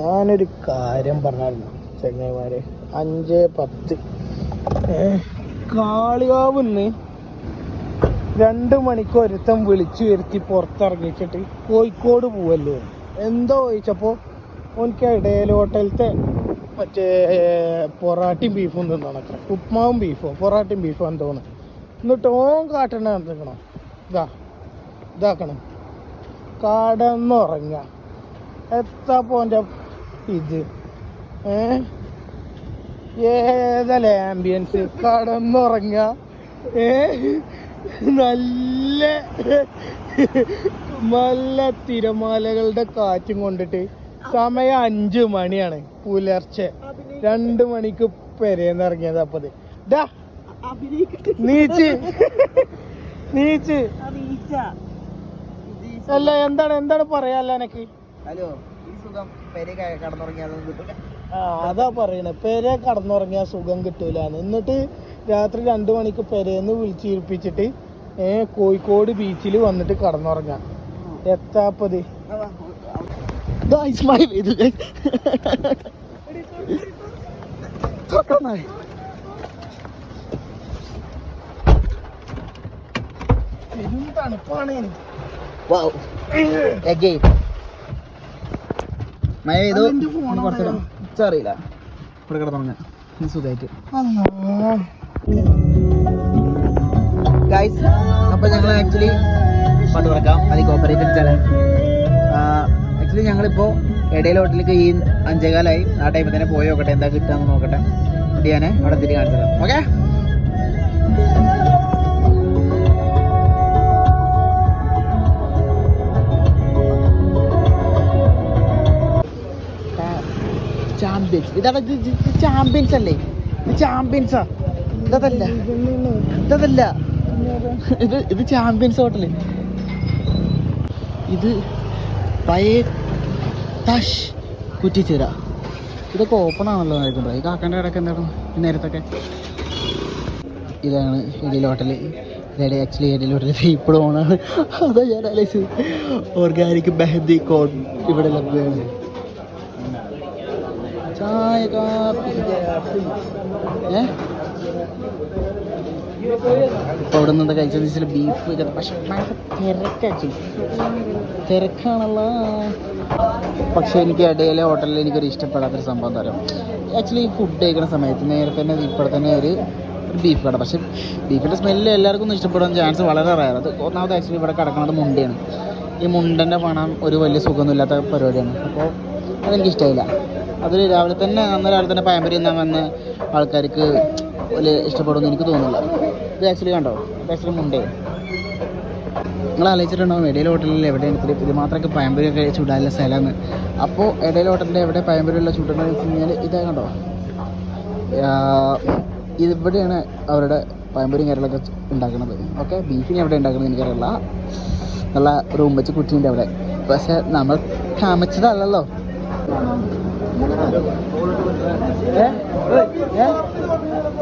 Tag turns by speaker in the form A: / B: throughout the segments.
A: ഞാനൊരു കാര്യം പറഞ്ഞായിരുന്നു ചങ്ങായിമാരെ. 5:10 കാളികാവിന്ന് 2 മണിക്ക് ഒരുത്തം വിളിച്ചു വരുത്തി പുറത്തിറങ്ങിച്ചിട്ട് കോഴിക്കോട് പോവല്ലോ എന്തോ ചോദിച്ചപ്പോൾ ഓനിക്ക് ഇടയിൽ ഹോട്ടലത്തെ മറ്റേ പൊറാട്ടയും ബീഫും തിന്നണത്ര. ഉപ്മാവും ബീഫോ പൊറാട്ടയും ബീഫോ എന്ന് തോന്നുന്നു. എന്നിട്ട് ഓൻ കാട്ടണ എന്തെക്കണം ഇതാക്കണം കടന്നുറങ്ങ. എത്താപ്പോ എൻ്റെ ഇത് ഏതല്ലേ ആംബിയൻസ് കടന്നുറങ്ങ. നല്ല നല്ല തിരമാലകളുടെ കാറ്റും കൊണ്ടിട്ട് സമയം 5 മണിയാണ്. പുലർച്ചെ 2 മണിക്ക് പെരേന്ന് ഇറങ്ങിയത്. അപ്പത് നീച്ച് അല്ല എന്താണ് പറയാല്ല എനക്ക്.
B: ഹലോ, ഈ സുഖം
A: അതാ പറയണേ, പെരെ കടന്നുറങ്ങിയ സുഖം കിട്ടൂലെന്ന്. എന്നിട്ട് രാത്രി 2 മണിക്ക് പെരേന്ന് വിളിച്ചിരിപ്പിച്ചിട്ട് കോഴിക്കോട് ബീച്ചിൽ വന്നിട്ട് കടന്നുറങ്ങാം. എത്താപ്പത് തണുപ്പാണ്.
B: മഴ പെയ്തു അറിയില്ല. ഇവിടെ കിടന്നുറങ്ങാൻ സുഖമായിട്ട്. ഗൈസ്, അപ്പോൾ ഞങ്ങൾ ആക്ച്വലി പണ്ട് തുറക്കാം അത് കോപ്പറേറ്റീവ് ചാനൽ. ആക്ച്വലി ഞങ്ങളിപ്പോൾ ഇടയിൽ ഹോട്ടലിലേക്ക് ഈ 5:15 ആ ടൈമിൽ തന്നെ പോയി നോക്കട്ടെ എന്താ കിട്ടുകയെന്ന് നോക്കട്ടെ. എന്നിട്ട് ഞാൻ അവിടെ തിരികെ കാണിച്ചു തരാം. Okay, champions. ചാമ്പ്യൻസ് അല്ലേ? ഇത് ചാമ്പ്യൻസാ. ഇതല്ല ഇത് ചാമ്പ്യൻസ് ഹോട്ടല്. ഇത് പഴയ താഷ് കുറ്റിച്ചിറ. ഇതൊക്കെ ഓപ്പൺ ആണല്ലോ ഈ കാക്കൻ്റെ കടക്ക്. എന്താണ് നേരത്തൊക്കെ ഇതാണ് ഇടയിൽ ഹോട്ടല്. ആക്ച്വലി ഇടയിൽ ഹോട്ടല് ഇപ്പോഴും ഓണാണ്. അതാ ഞാൻ ആലോചിച്ചത്. ഓർഗാനിക് മെഹന്തി കോൺ ഇവിടെ ലഭ്യമാണ്. ചായ കാപ്പി ഇപ്പോൾ അവിടെ നിന്ന് കഴിച്ചത് വെച്ചാൽ ബീഫ്. പക്ഷെ തിരക്കാണല്ലോ. പക്ഷെ എനിക്ക് ഇടയിലെ ഹോട്ടലിൽ എനിക്കൊരു ഇഷ്ടപ്പെടാത്തൊരു സംഭവം തരാം. ആക്ച്വലി ഫുഡ് കഴിക്കുന്ന സമയത്ത് നേരത്തെ തന്നെ ഇപ്പോൾ തന്നെ ഒരു ബീഫ് കട. പക്ഷെ ബീഫിൻ്റെ സ്മെല്ല് എല്ലാവർക്കും ഒന്നും ഇഷ്ടപ്പെടാൻ ചാൻസ് വളരെ റയർ. അത് ഒന്നാമത് ആക്ച്വലി ഇവിടെ കിടക്കുന്നത് മുണ്ടയാണ്. ഈ മുണ്ടൻ്റെ പണം ഒരു വലിയ സുഖമൊന്നുമില്ലാത്ത പരിപാടിയാണ്. അപ്പോൾ അതെനിക്കിഷ്ടമായില്ല. അതിൽ രാവിലെ തന്നെ പഴംപൊരി തിന്നാൻ വന്ന ആൾക്കാർക്ക് വലിയ ഇഷ്ടപ്പെടുമെന്ന് എനിക്ക് തോന്നുന്നില്ല. ഇത് ആക്ച്വലി കണ്ടോ, ഇത് ആക്ച്വലി മുണ്ടേ. നിങ്ങൾ ആലോചിച്ചിട്ടുണ്ടാവും ഇടയിൽ ഹോട്ടലിൽ എവിടെയാണ് ഇത് മാത്രമൊക്കെ പഴംപൊരിയൊക്കെ ചൂടാനുള്ള സ്ഥലമാണ്. അപ്പോൾ ഇടയിൽ ഹോട്ടലിൻ്റെ എവിടെ പഴംപൊരിയുള്ള ചൂടുണ്ടെന്ന് വെച്ച് കഴിഞ്ഞാൽ ഇതാ കണ്ടോ, ഇവിടെയാണ് അവരുടെ പഴംപൊരിയും കാര്യങ്ങളൊക്കെ ഉണ്ടാക്കുന്നത്. ഓക്കെ, ബീഫിന് എവിടെ ഉണ്ടാക്കുന്നത് എനിക്കറിയില്ല. നല്ല റൂം വെച്ച് കുറ്റിൻ്റെ അവിടെ. പക്ഷെ നമ്മൾ താമസിച്ചതല്ലല്ലോ.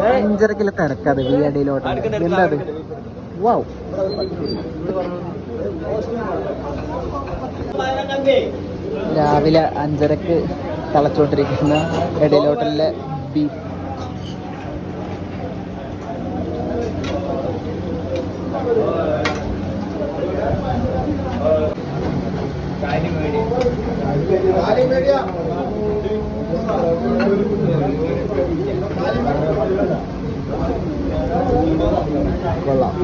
B: 5:30 കിലോ തിരക്കാത് ഈ ഇടയിലോട്ട്. എന്താ അത്? വാവ്, രാവിലെ 5:30 തിളച്ചോണ്ടിരിക്കുന്ന ഇടയിൽ ഹോട്ടലിലെ ബീഫ്. കൊള്ളാം.